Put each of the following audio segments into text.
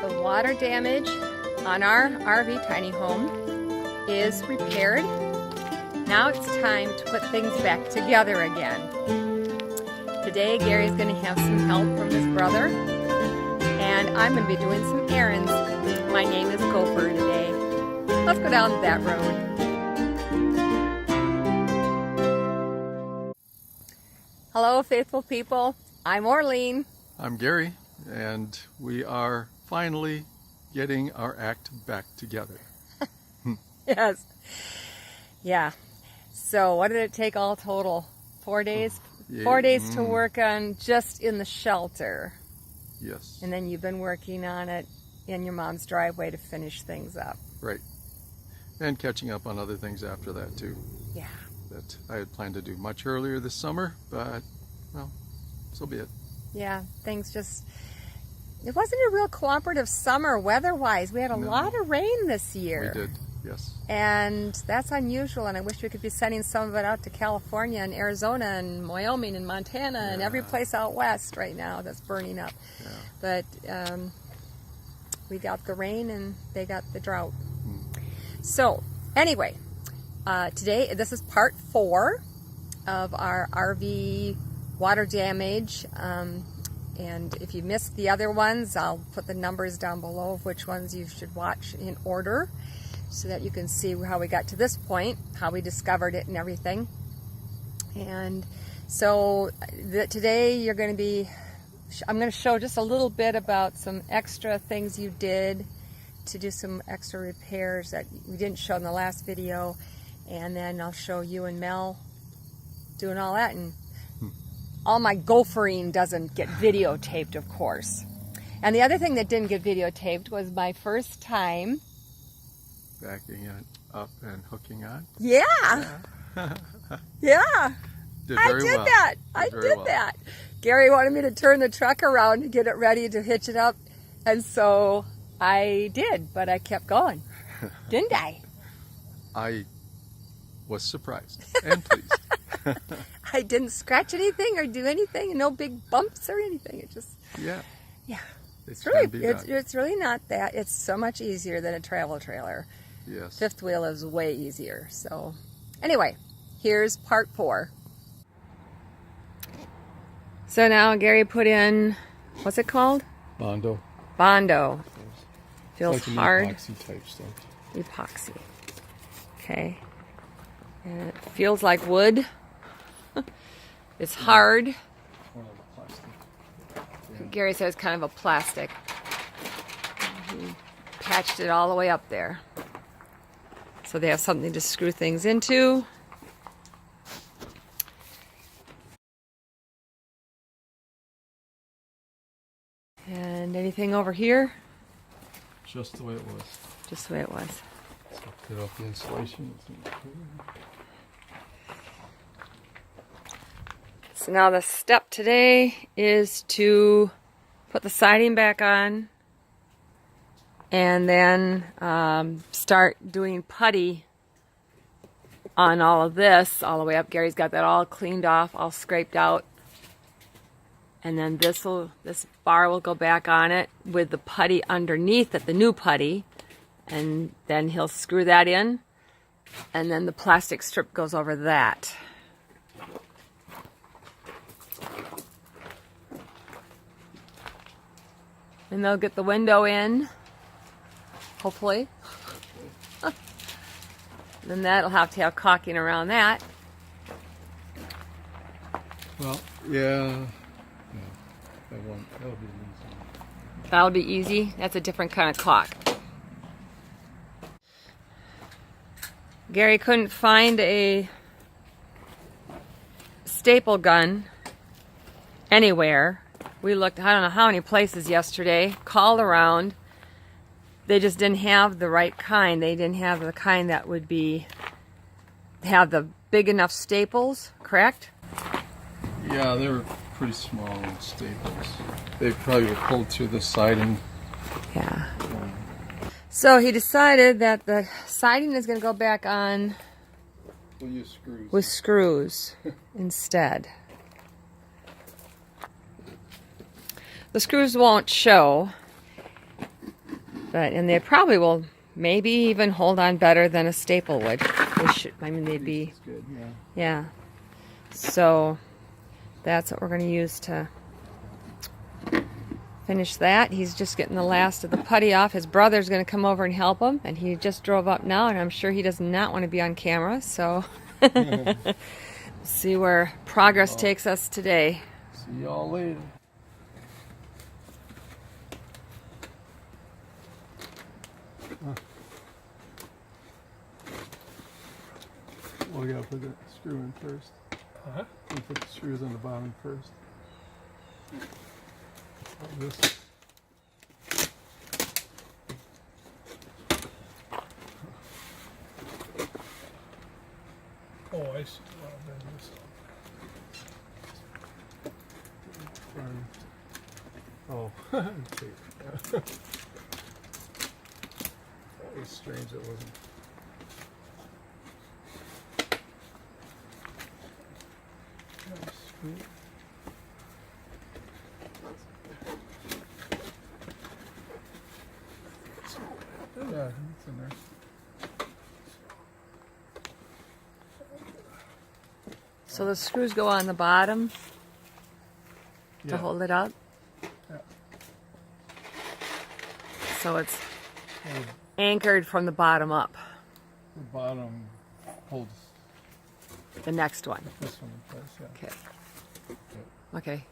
The water damage on our RV tiny home is repaired. Now it's time to put things back together again. Today Gary's going to have some help from his brother, and I'm going to be doing some errands. My name is Gopher today. Let's go down that road. Hello faithful people, I'm Orleen. I'm Gary, and we are finally getting our act back together. Yes. Yeah. So what did it take all total? 4 days? Yeah. 4 days to work on just in the shelter. Yes. And then you've been working on it in your mom's driveway to finish things up. Right. And catching up on other things after that too. Yeah. That I had planned to do much earlier this summer, but, well, so be it. Yeah, things just... It wasn't a real cooperative summer weather-wise. We had a lot of rain this year. We did, yes. And that's unusual, and I wish we could be sending some of it out to California and Arizona and Wyoming and Montana and every place out west right now that's burning up. Yeah. But we got the rain and they got the drought. So, anyway, today, this is part 4 of our RV water damage. And if you missed the other ones, I'll put the numbers down below of which ones you should watch in order so that you can see how we got to this point, how we discovered it and everything. And so today you're going to be, I'm going to show just a little bit about some extra things you did to do some extra repairs that we didn't show in the last video. And then I'll show you and Mel doing all that, and all my gophering doesn't get videotaped, of course. And the other thing that didn't get videotaped was my first time backing it up and hooking on. Yeah. Yeah. Did I very did well. that. I Did did very well. that. Gary wanted me to turn the truck around to get it ready to hitch it up. And so I did, but I kept going. Didn't I? I was surprised and pleased. I didn't scratch anything or do anything, no big bumps or anything. It just, Yeah. It's really not that. It's so much easier than a travel trailer. Yes. Fifth wheel is way easier. So anyway, here's part 4. So now Gary put in, what's it called? Bondo. Bondo. Feels It's like hard. an epoxy type stuff. Epoxy. Okay. And it feels like wood. It's hard. Gary says kind of a plastic. He patched it all the way up there. So they have something to screw things into. And anything over here? Just the way it was. Just the way it was. So get off the insulation. So now the step today is to put the siding back on and then start doing putty on all of this all the way up. Gary's got that all cleaned off, all scraped out. And then this bar will go back on it with the putty underneath it, the new putty. And then he'll screw that in. And then the plastic strip goes over that. And they'll get the window in, hopefully. Then that'll have to have caulking around that. Well, yeah. That'll be easy. That'll be easy. That's a different kind of caulk. Gary couldn't find a staple gun anywhere. We looked, I don't know how many places yesterday, called around. They just didn't have the right kind. They didn't have the kind that would have the big enough staples, correct? Yeah, they were pretty small staples. They probably were pulled through the siding. Yeah. So he decided that the siding is going to go back on We'll use screws. with screws instead. The screws won't show. And they probably will maybe even hold on better than a staple would. I mean, they'd be, It's good, yeah. yeah. So that's what we're going to use to finish that. He's just getting the last of the putty off. His brother's going to come over and help him, and he just drove up now, and I'm sure he does not want to be on camera, so see where progress takes us today. See y'all later. Well, we gotta put the screw in first. Uh-huh. We put the screws on the bottom first. Like this. Oh, I see. Well, then this. Oh, okay. That was strange. It wasn't. Yeah, it's in there. So the screws go on the bottom to Yeah. hold it up. Yeah. So it's Oh, anchored from the bottom up, the bottom holds the next one. this one in place. Yeah. Okay. Okay.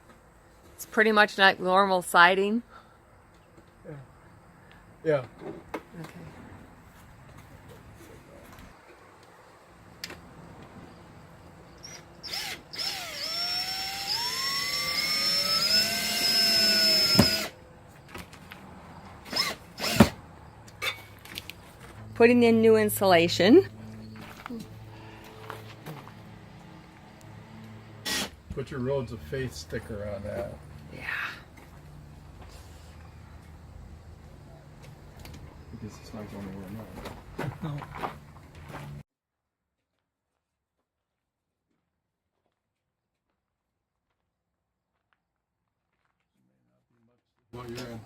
It's pretty much like normal siding. Yeah. Okay. Putting in new insulation. Put your Roads of Faith sticker on that. Yeah. Because it's not going anywhere now. No. What you're in.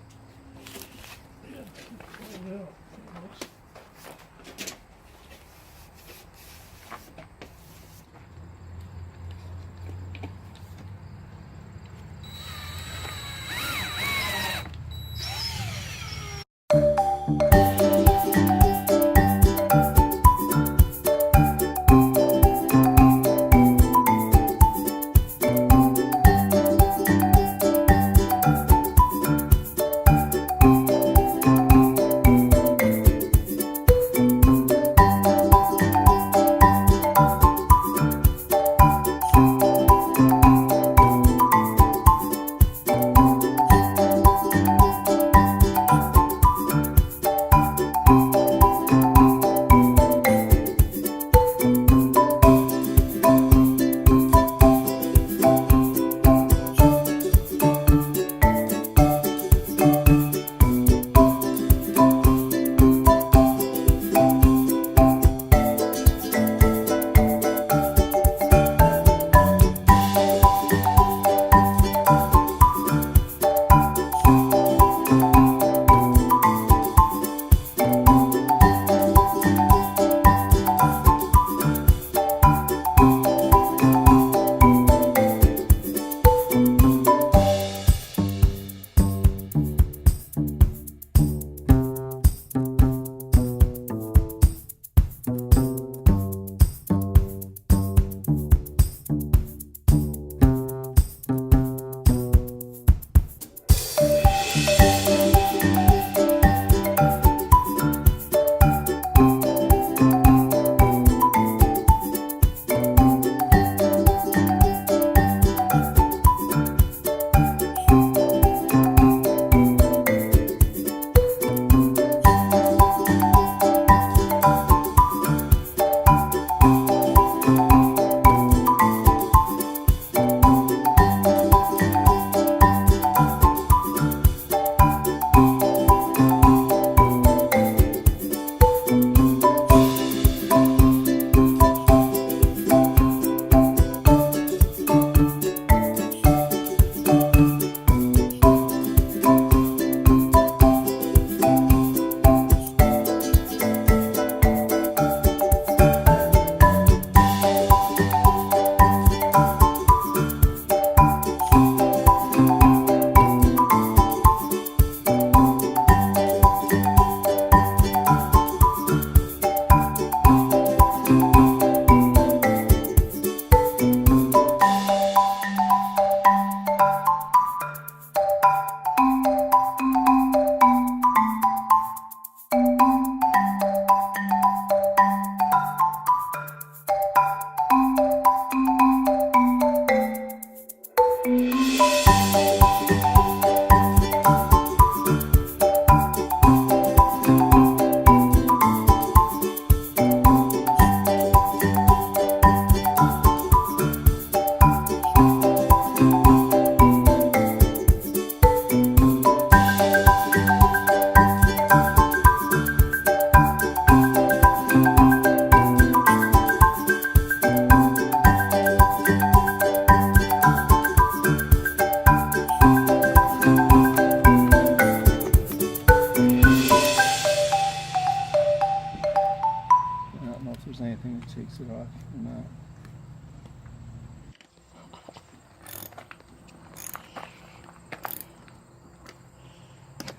off or not.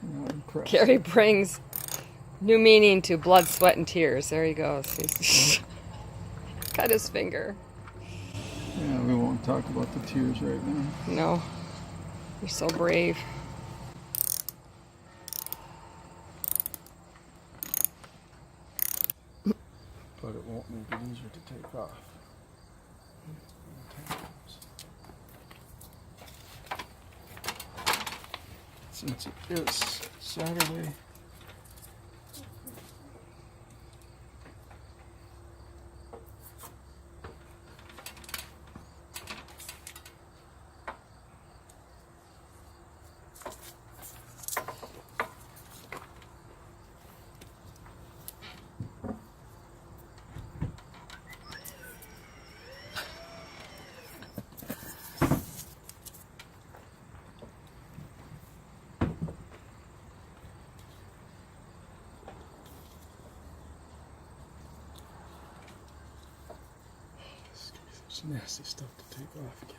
Not impressed. Gary brings new meaning to blood, sweat, and tears. There he goes. He's cut his finger. Yeah, we won't talk about the tears right now. No, you're so brave. But it won't make it easier to take off. Since it is Saturday, it's nasty stuff to take off again.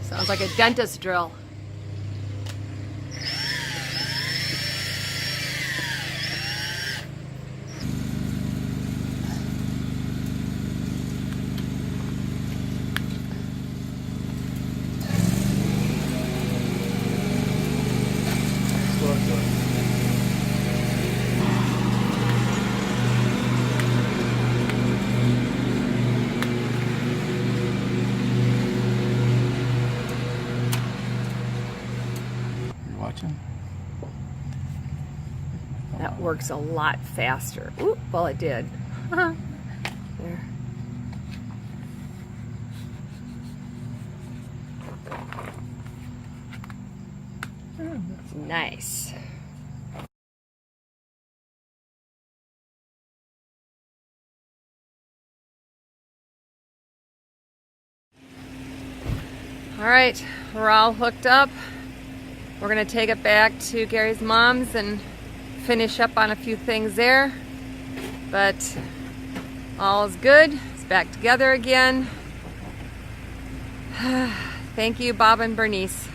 Sounds like a dentist drill. Watching? That works a lot faster. Oop, well, it did. There. Nice. All right, we're all hooked up. We're gonna take it back to Gary's mom's and finish up on a few things there. But all is good. It's back together again. Thank you, Bob and Bernice.